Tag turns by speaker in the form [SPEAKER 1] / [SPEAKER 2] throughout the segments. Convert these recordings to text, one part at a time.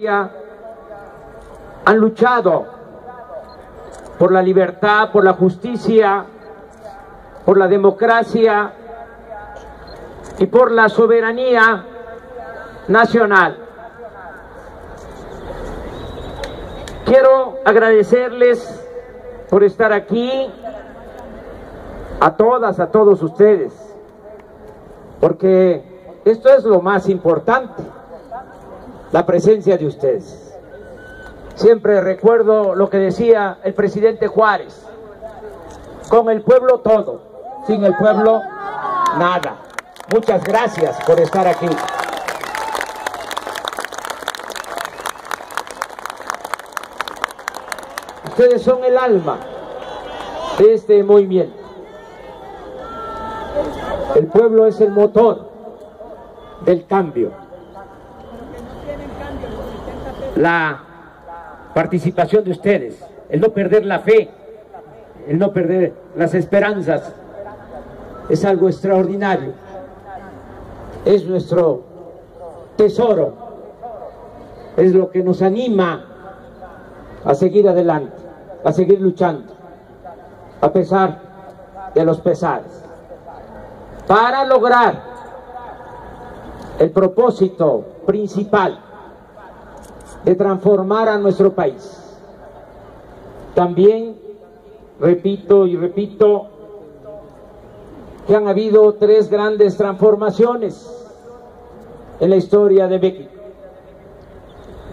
[SPEAKER 1] han luchado por la libertad, por la justicia, por la democracia y por la soberanía nacional. Quiero agradecerles por estar aquí, a todas, a todos ustedes, porque esto es lo más importante, la presencia de ustedes. Siempre recuerdo lo que decía el presidente Juárez: con el pueblo todo, sin el pueblo nada. Muchas gracias por estar aquí. Ustedes son el alma de este movimiento. El pueblo es el motor del cambio. La participación de ustedes, el no perder la fe, el no perder las esperanzas, es algo extraordinario. Es nuestro tesoro, es lo que nos anima a seguir adelante, a seguir luchando, a pesar de los pesares, para lograr el propósito principal de transformar a nuestro país. También repito y repito que han habido 3 grandes transformaciones en la historia de México.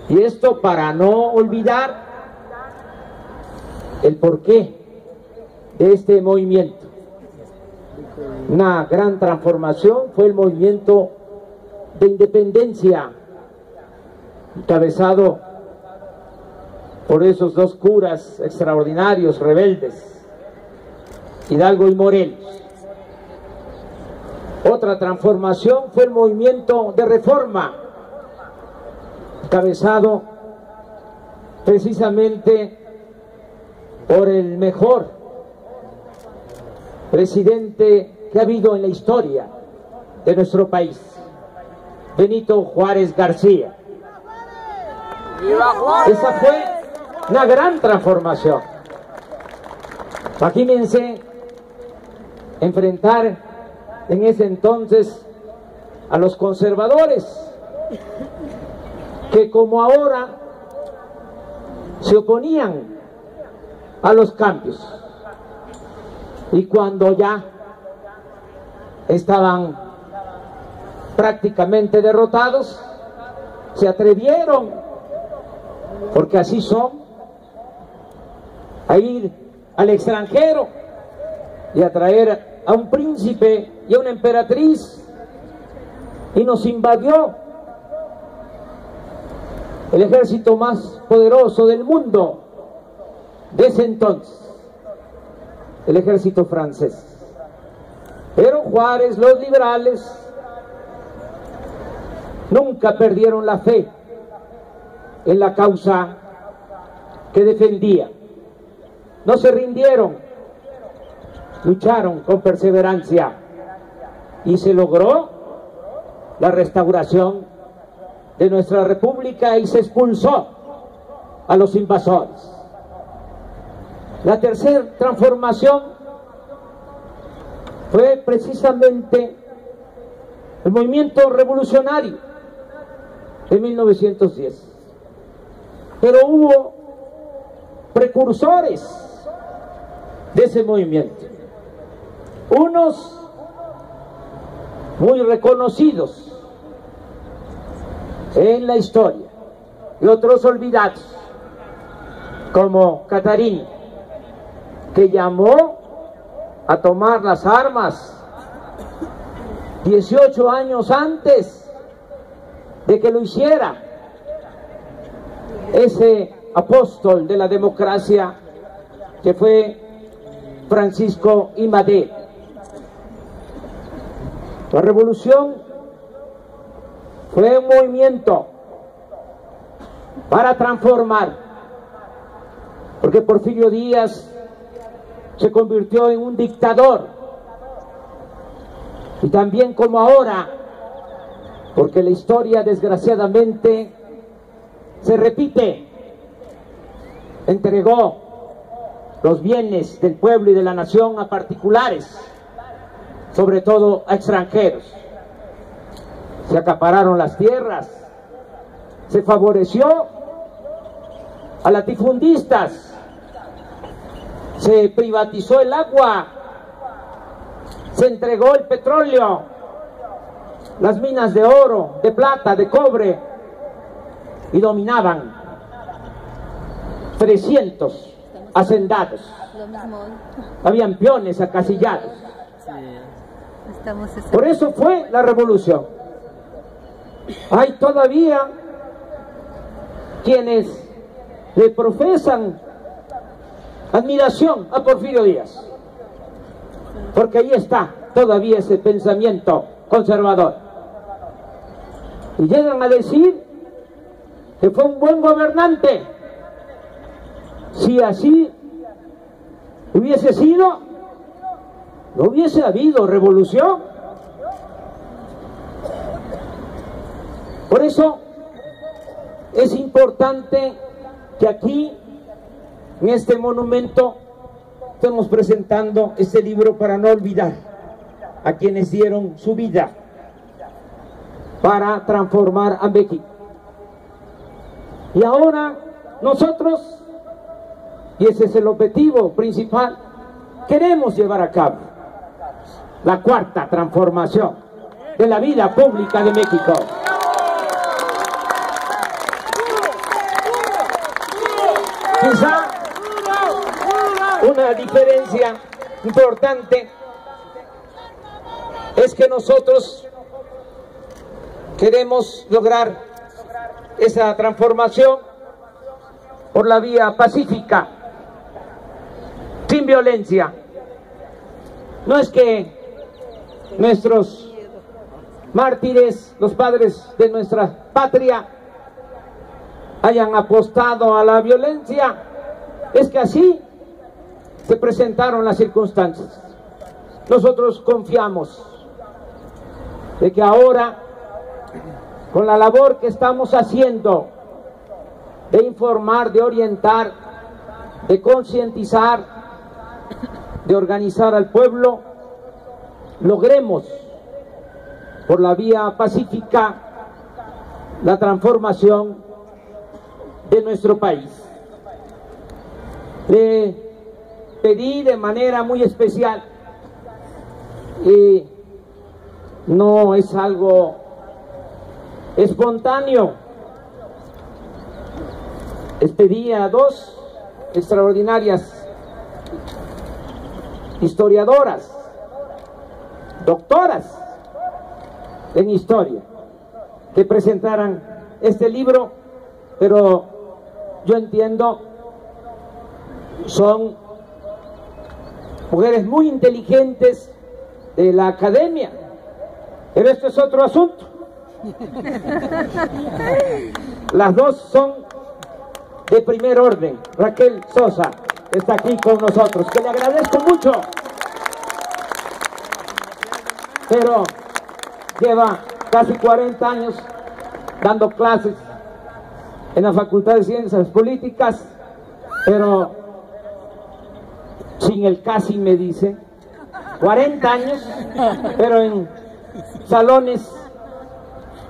[SPEAKER 1] Y esto para no olvidar el porqué de este movimiento. Una gran transformación fue el movimiento de independencia, encabezado por esos 2 curas extraordinarios, rebeldes, Hidalgo y Morelos. Otra transformación fue el movimiento de reforma, encabezado precisamente por el mejor presidente que ha habido en la historia de nuestro país, Benito Juárez García. Esa fue una gran transformación. Imagínense enfrentar en ese entonces a los conservadores, que como ahora se oponían a los cambios, y cuando ya estaban prácticamente derrotados, se atrevieron, porque así son, a ir al extranjero y a traer a un príncipe y a una emperatriz, y nos invadió el ejército más poderoso del mundo de ese entonces, el ejército francés. Pero Juárez, los liberales, nunca perdieron la fe en la causa que defendía. No se rindieron, lucharon con perseverancia y se logró la restauración de nuestra república y se expulsó a los invasores. La tercera transformación fue precisamente el movimiento revolucionario de 1910. Pero hubo precursores de ese movimiento, unos muy reconocidos en la historia y otros olvidados, como Catarini, que llamó a tomar las armas 18 años antes de que lo hiciera ese apóstol de la democracia que fue Francisco I. Madero. La revolución fue un movimiento para transformar, porque Porfirio Díaz se convirtió en un dictador, y también como ahora, porque la historia desgraciadamente se repite. Entregó los bienes del pueblo y de la nación a particulares, sobre todo a extranjeros. Se acapararon las tierras, se favoreció a latifundistas, se privatizó el agua, se entregó el petróleo, las minas de oro, de plata, de cobre, y dominaban 300 hacendados. Habían peones acasillados. Por eso fue la revolución. Hay todavía quienes le profesan admiración a Porfirio Díaz, porque ahí está todavía ese pensamiento conservador, y llegan a decir que fue un buen gobernante. Si así hubiese sido, no hubiese habido revolución. Por eso es importante que aquí, en este monumento, estemos presentando este libro para no olvidar a quienes dieron su vida para transformar a México. Y ahora nosotros, y ese es el objetivo principal, queremos llevar a cabo la cuarta transformación de la vida pública de México. Quizá una diferencia importante es que nosotros queremos lograr esa transformación por la vía pacífica, sin violencia. No es que nuestros mártires, los padres de nuestra patria, hayan apostado a la violencia, es que así se presentaron las circunstancias. Nosotros confiamos de que ahora, con la labor que estamos haciendo de informar, de orientar, de concientizar, de organizar al pueblo, logremos por la vía pacífica la transformación de nuestro país. Le pedí de manera muy especial, y no es algo espontáneo, les pedí a dos extraordinarias historiadoras, doctoras en historia, que presentaran este libro, pero yo entiendo, son mujeres muy inteligentes de la academia, pero esto es otro asunto. Las dos son de primer orden. Raquel Sosa está aquí con nosotros, que le agradezco mucho, pero lleva casi 40 años dando clases en la Facultad de Ciencias Políticas, pero sin el casi, me dice, 40 años, pero en salones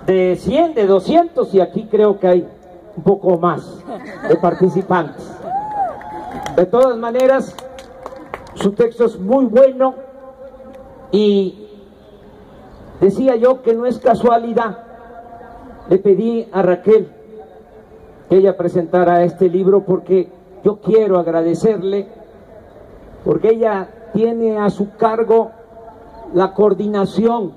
[SPEAKER 1] de 100, de 200, y aquí creo que hay un poco más de participantes. De todas maneras, su texto es muy bueno, y decía yo que no es casualidad. Le pedí a Raquel que ella presentara este libro porque yo quiero agradecerle, porque ella tiene a su cargo la coordinación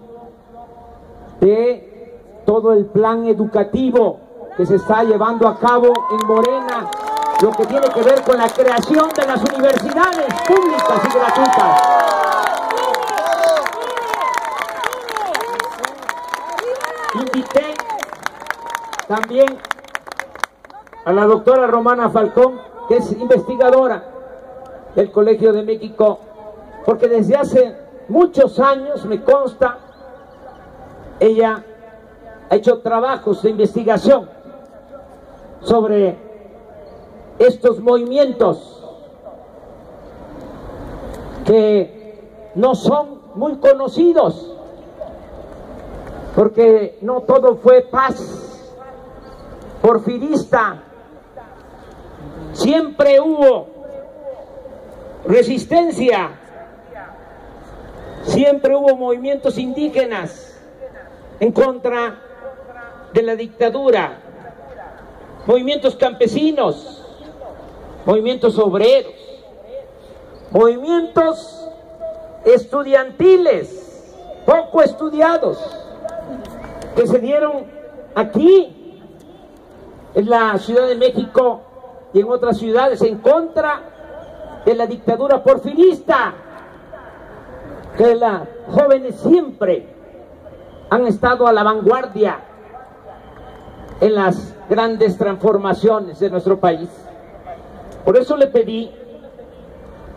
[SPEAKER 1] de todo el plan educativo que se está llevando a cabo en Morena, lo que tiene que ver con la creación de las universidades públicas y gratuitas. Invité también a la doctora Romana Falcón, que es investigadora del Colegio de México, porque desde hace muchos años, me consta, ella ha hecho trabajos de investigación sobre estos movimientos que no son muy conocidos, porque no todo fue paz porfirista, siempre hubo resistencia, siempre hubo movimientos indígenas en contra de la dictadura, movimientos campesinos, movimientos obreros, movimientos estudiantiles, poco estudiados, que se dieron aquí en la Ciudad de México y en otras ciudades en contra de la dictadura porfirista, que los jóvenes siempre han estado a la vanguardia en las grandes transformaciones de nuestro país. Por eso le pedí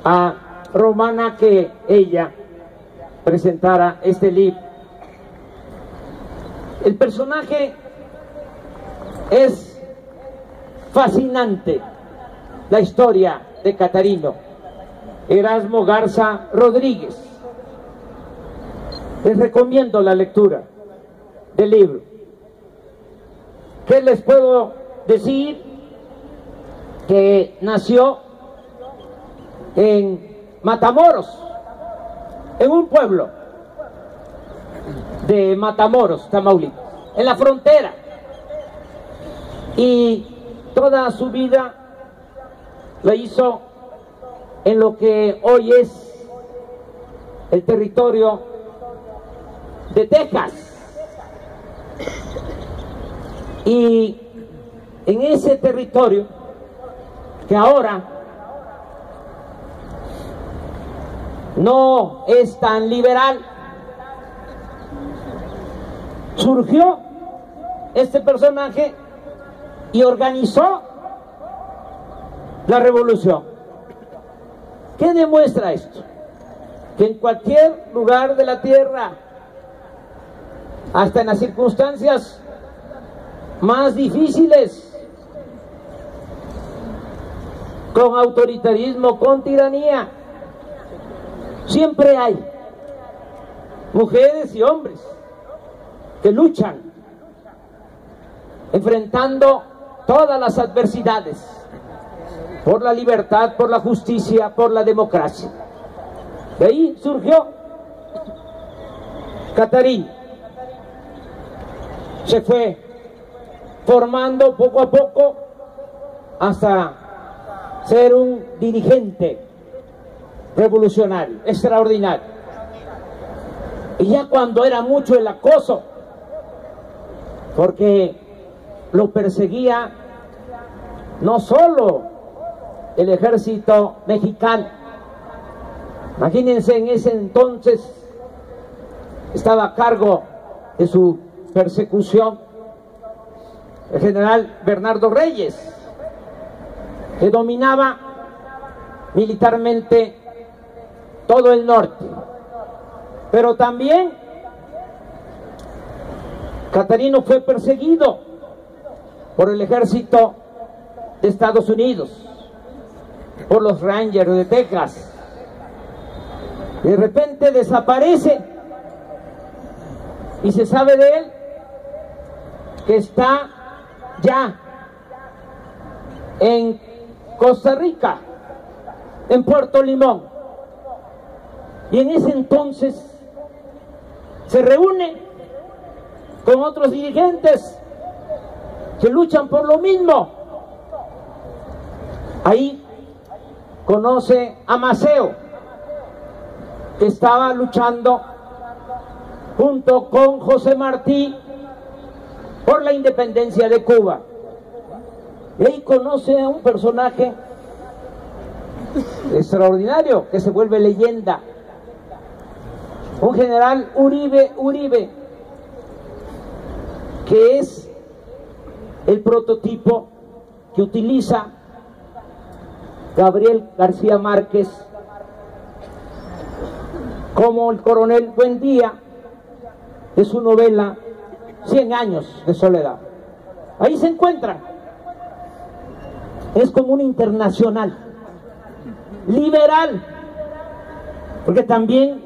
[SPEAKER 1] a Romana que ella presentara este libro. El personaje es fascinante, la historia de Catarino Erasmo Garza Rodríguez. Les recomiendo la lectura del libro. ¿Qué les puedo decir? Que nació en Matamoros, en un pueblo de Matamoros, Tamaulipas, en la frontera, y toda su vida la hizo en lo que hoy es el territorio de Texas, y en ese territorio que ahora no es tan liberal, surgió este personaje y organizó la revolución. ¿Qué demuestra esto? Que en cualquier lugar de la tierra, hasta en las circunstancias más difíciles, con autoritarismo, con tiranía, siempre hay mujeres y hombres que luchan, enfrentando todas las adversidades, por la libertad, por la justicia, por la democracia. De ahí surgió Catarino. Se fue formando poco a poco hasta ser un dirigente revolucionario, extraordinario. Y ya cuando era mucho el acoso, porque lo perseguía no solo el ejército mexicano, imagínense, en ese entonces estaba a cargo de su persecución el general Bernardo Reyes, que dominaba militarmente todo el norte. Pero también Catarino fue perseguido por el ejército de Estados Unidos, por los Rangers de Texas. De repente desaparece y se sabe de él que está ya en Costa Rica, en Puerto Limón, y en ese entonces se reúne con otros dirigentes que luchan por lo mismo. Ahí conoce a Maceo, que estaba luchando junto con José Martí por la independencia de Cuba. Y ahí conoce a un personaje extraordinario que se vuelve leyenda, un general Uribe, que es el prototipo que utiliza Gabriel García Márquez como el coronel Buendía de su novela 100 años de soledad. Ahí se encuentran es como una internacional liberal, porque también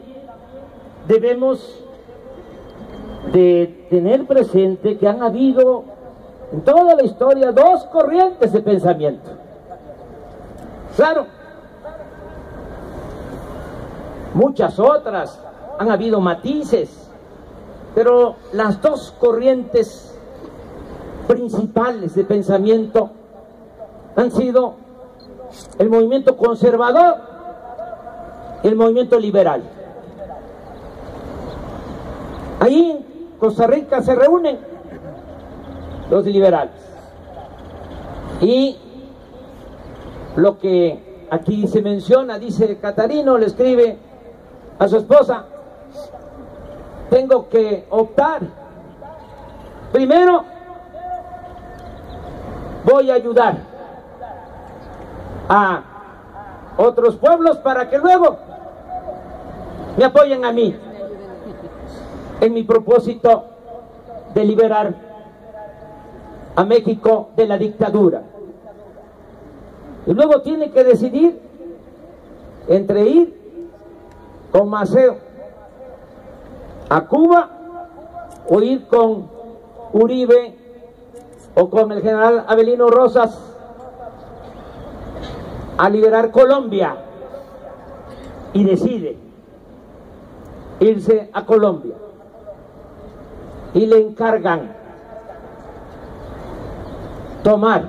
[SPEAKER 1] debemos de tener presente que han habido en toda la historia dos corrientes de pensamiento. Claro, muchas otras, han habido matices, pero las dos corrientes principales de pensamiento han sido el movimiento conservador y el movimiento liberal. Ahí en Costa Rica se reúnen los liberales. Y lo que aquí se menciona, dice Catarino, le escribe a su esposa: tengo que optar. Primero, voy a ayudar a otros pueblos para que luego me apoyen a mí en mi propósito de liberar a México de la dictadura. Y luego tiene que decidir entre ir con Maceo a Cuba o ir con Uribe o con el general Avelino Rosas a liberar Colombia, y decide irse a Colombia y le encargan tomar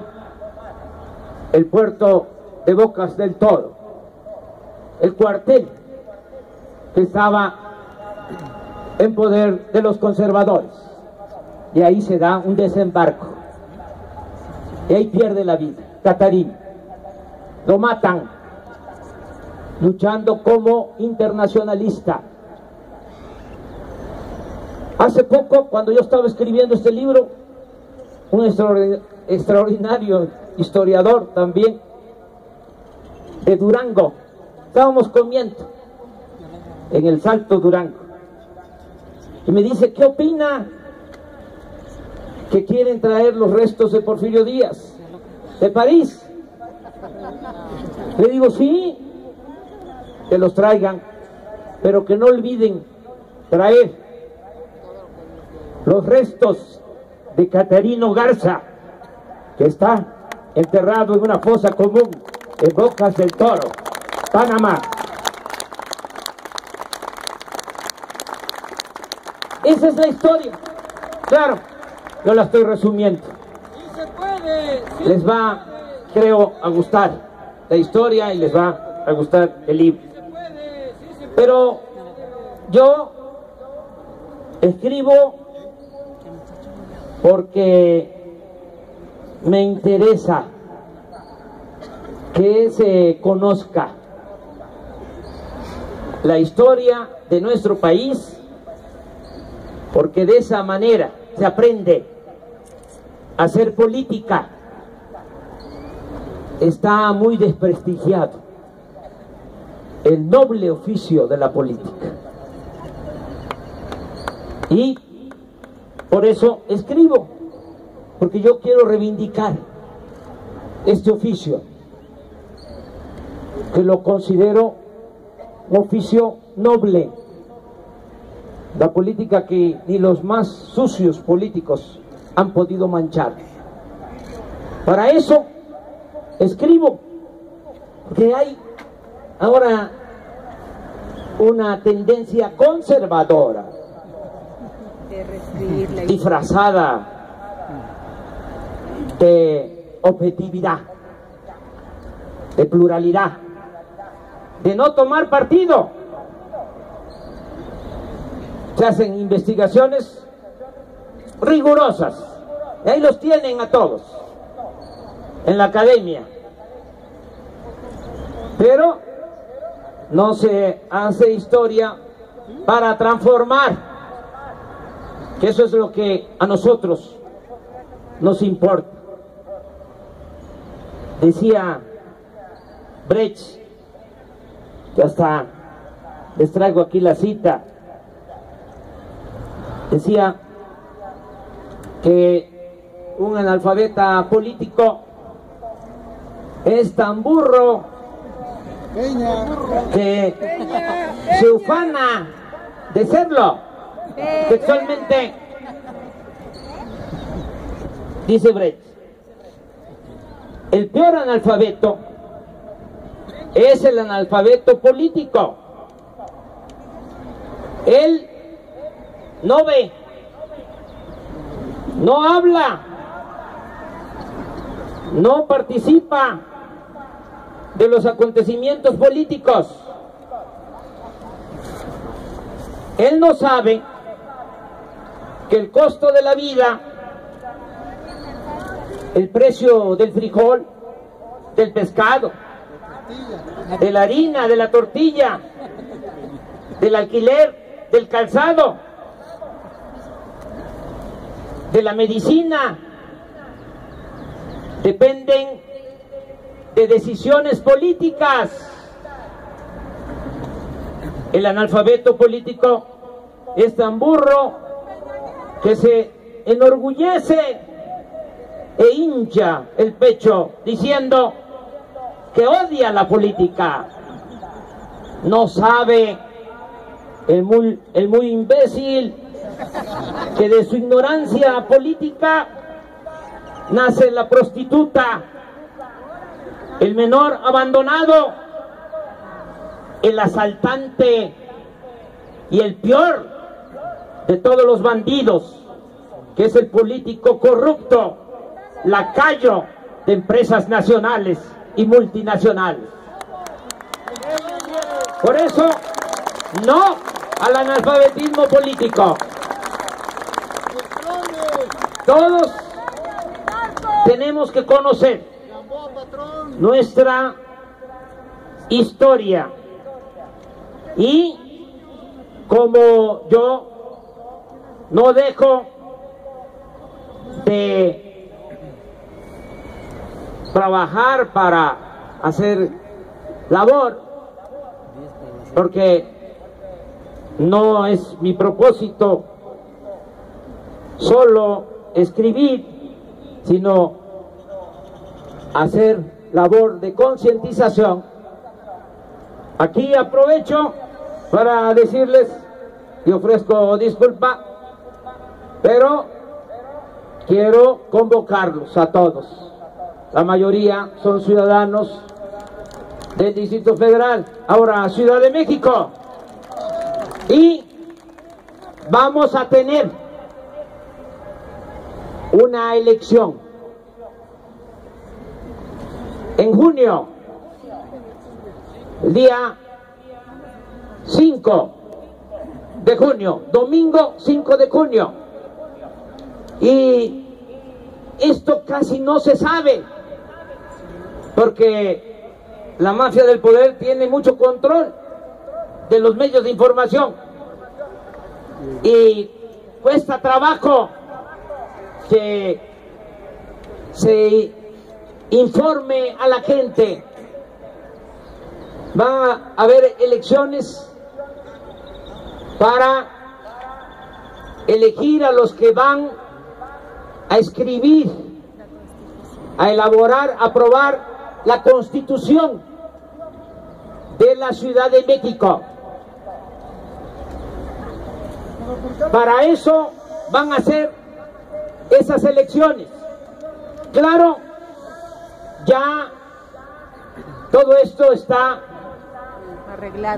[SPEAKER 1] el puerto de Bocas del Toro, el cuartel que estaba en poder de los conservadores, y ahí se da un desembarco y ahí pierde la vida Catarino. Lo matan luchando como internacionalista. Hace poco, cuando yo estaba escribiendo este libro, un extraordinario historiador también de Durango, estábamos comiendo en el Salto Durango, y me dice: ¿qué opina que quieren traer los restos de Porfirio Díaz de París? Le digo: sí, que los traigan, pero que no olviden traer los restos de Catarino Garza, que está enterrado en una fosa común en Bocas del Toro, Panamá. Esa es la historia. Claro, yo la estoy resumiendo. Les va, creo, a gustar la historia y les va a gustar el libro. Pero yo escribo porque me interesa que se conozca la historia de nuestro país, porque de esa manera se aprende a hacer política. Está muy desprestigiado el noble oficio de la política, y por eso escribo, porque yo quiero reivindicar este oficio, que lo considero un oficio noble. La política que ni los más sucios políticos han podido manchar. Para eso escribo, porque hay ahora una tendencia conservadora, disfrazada de objetividad, de pluralidad, de no tomar partido. Se hacen investigaciones rigurosas, y ahí los tienen a todos en la academia, pero no se hace historia para transformar, que eso es lo que a nosotros nos importa. Decía Brecht, que hasta les traigo aquí la cita, decía que un analfabeta político es tan burro que se ufana de serlo. Textualmente dice Brecht: el peor analfabeto es el analfabeto político. Él no ve, no habla, no participa de los acontecimientos políticos. Él no sabe que el costo de la vida, el precio del frijol, del pescado, de la harina, de la tortilla, del alquiler, del calzado, de la medicina, dependen de decisiones políticas. El analfabeto político es tan burro que se enorgullece e hincha el pecho diciendo que odia la política. No sabe el muy imbécil que de su ignorancia política nace la prostituta, el menor abandonado, el asaltante y el peor de todos los bandidos, que es el político corrupto, lacayo de empresas nacionales y multinacionales. Por eso, no al analfabetismo político. Todos tenemos que conocer nuestra historia, y como yo no dejo de trabajar para hacer labor, porque no es mi propósito solo escribir, sino hacer labor de concientización. Aquí aprovecho para decirles y ofrezco disculpa, pero quiero convocarlos a todos. La mayoría son ciudadanos del Distrito Federal, ahora Ciudad de México, y vamos a tener una elección en junio, el día 5 de junio, domingo 5 de junio, y esto casi no se sabe porque la mafia del poder tiene mucho control de los medios de información y cuesta trabajo que se informe a la gente. Va a haber elecciones para elegir a los que van a escribir, a elaborar, a aprobar la Constitución de la Ciudad de México. Para eso van a ser esas elecciones. Claro, ya todo esto está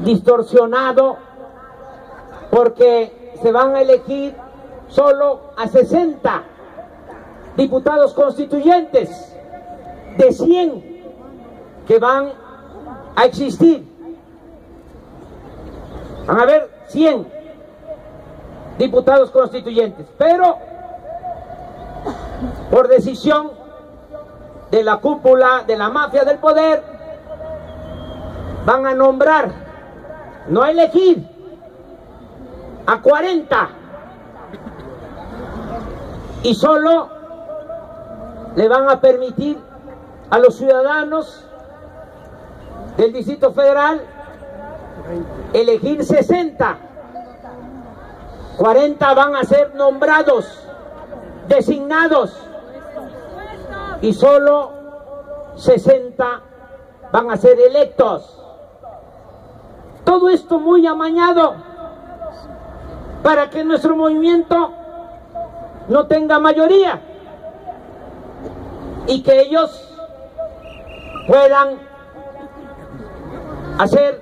[SPEAKER 1] distorsionado porque se van a elegir solo a 60 diputados constituyentes de 100 que van a existir. Van a haber 100 diputados constituyentes, pero por decisión de la cúpula de la mafia del poder van a nombrar, no a elegir, a 40, y solo le van a permitir a los ciudadanos del Distrito Federal elegir 60. 40 van a ser nombrados, designados, y solo 60 van a ser electos. Todo esto muy amañado para que nuestro movimiento no tenga mayoría y que ellos puedan hacer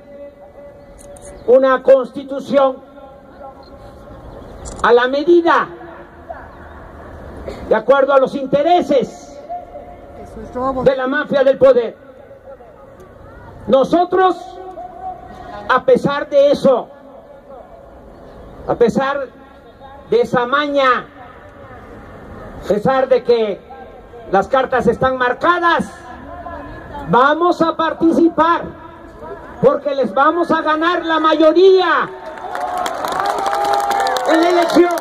[SPEAKER 1] una constitución a la medida, de acuerdo a los intereses de la mafia del poder. Nosotros, a pesar de eso, a pesar de esa maña, a pesar de que las cartas están marcadas, vamos a participar porque les vamos a ganar la mayoría en la elección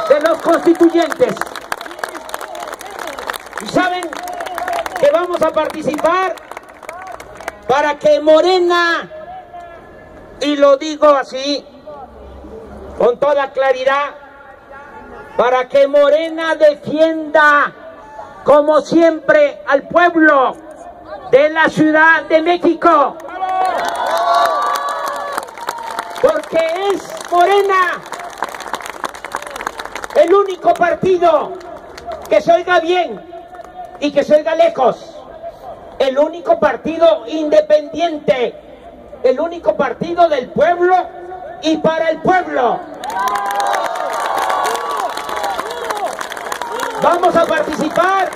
[SPEAKER 1] de los constituyentes. Y saben que vamos a participar para que Morena, y lo digo así con toda claridad, para que Morena defienda como siempre al pueblo de la Ciudad de México, porque es Morena el único partido que se oiga bien y que se oiga lejos, el único partido independiente, el único partido del pueblo y para el pueblo. Vamos a participar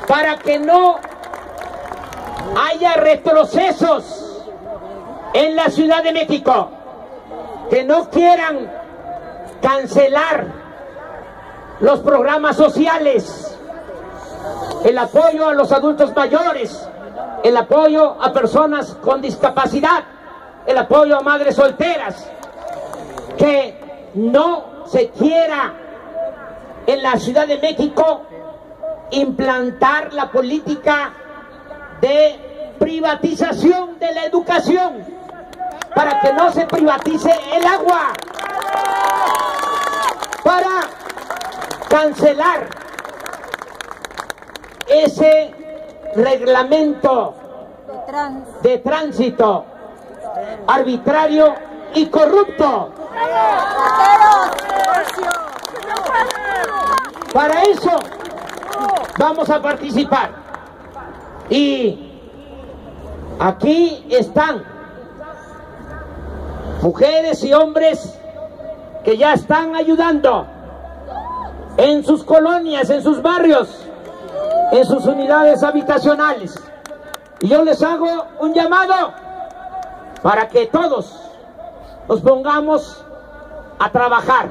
[SPEAKER 1] para que no haya retrocesos en la Ciudad de México, que no quieran cancelar los programas sociales, el apoyo a los adultos mayores, el apoyo a personas con discapacidad, el apoyo a madres solteras, que no se quiera en la Ciudad de México implantar la política de privatización de la educación, para que no se privatice el agua, para cancelar ese reglamento de tránsito arbitrario y corrupto. Para eso vamos a participar. Y aquí están mujeres y hombres que ya están ayudando en sus colonias, en sus barrios, en sus unidades habitacionales. Y yo les hago un llamado para que todos nos pongamos a trabajar.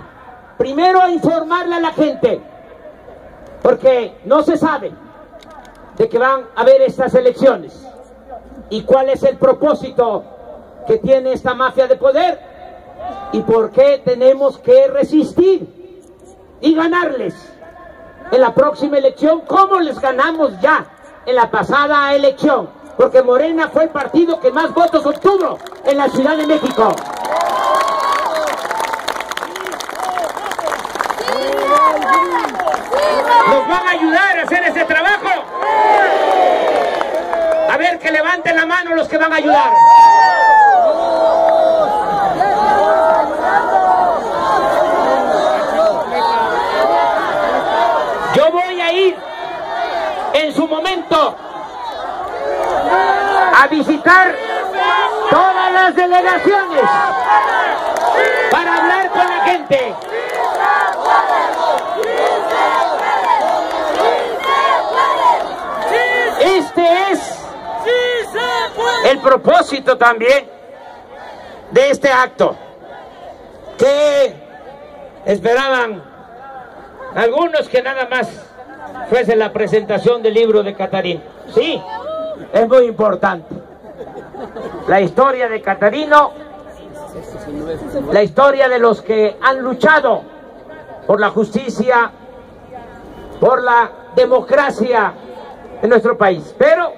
[SPEAKER 1] Primero, a informarle a la gente, porque no se sabe de que van a haber estas elecciones y cuál es el propósito que tiene esta mafia de poder y por qué tenemos que resistir y ganarles en la próxima elección, como les ganamos ya en la pasada elección, porque Morena fue el partido que más votos obtuvo en la Ciudad de México. ¿Nos van a ayudar a hacer ese trabajo? A ver, que levanten la mano los que van a ayudar. Yo voy a ir en su momento a visitar todas las delegaciones para hablar con la gente. Este es el propósito también de este acto, que esperaban algunos que nada más fuese la presentación del libro de Catarino. Sí, es muy importante. La historia de Catarino, la historia de los que han luchado por la justicia, por la democracia en nuestro país. Pero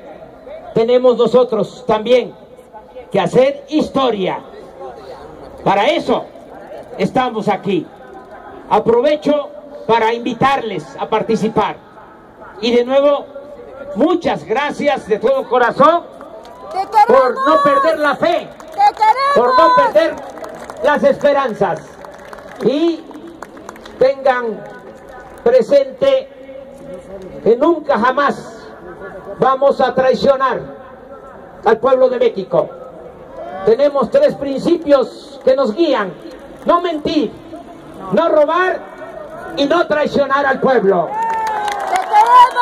[SPEAKER 1] tenemos nosotros también que hacer historia. Para eso estamos aquí. Aprovecho para invitarles a participar Y de nuevo, muchas gracias de todo corazón por no perder la fe, por no perder las esperanzas. Y tengan presente que nunca jamás vamos a traicionar al pueblo de México. Tenemos 3 principios que nos guían: no mentir, no robar y no traicionar al pueblo.
[SPEAKER 2] ¡Te queremos!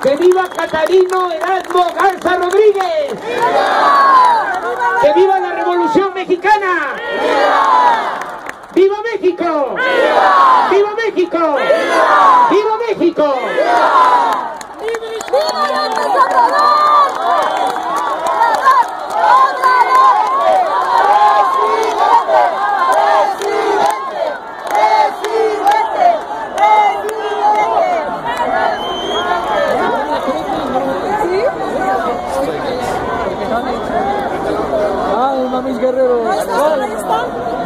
[SPEAKER 1] ¡Que viva Catarino Erasmo Garza Rodríguez!
[SPEAKER 2] ¡Viva!
[SPEAKER 1] ¡Que viva la Revolución Mexicana!
[SPEAKER 2] ¡Viva!
[SPEAKER 1] ¡Viva México!
[SPEAKER 2] ¡Viva!
[SPEAKER 1] ¡Viva México!
[SPEAKER 2] ¡Viva!
[SPEAKER 1] ¡Viva México!
[SPEAKER 2] ¡Viva! ¡Viva López Obrador!
[SPEAKER 3] Mamis Guerrero.
[SPEAKER 2] Ahí está.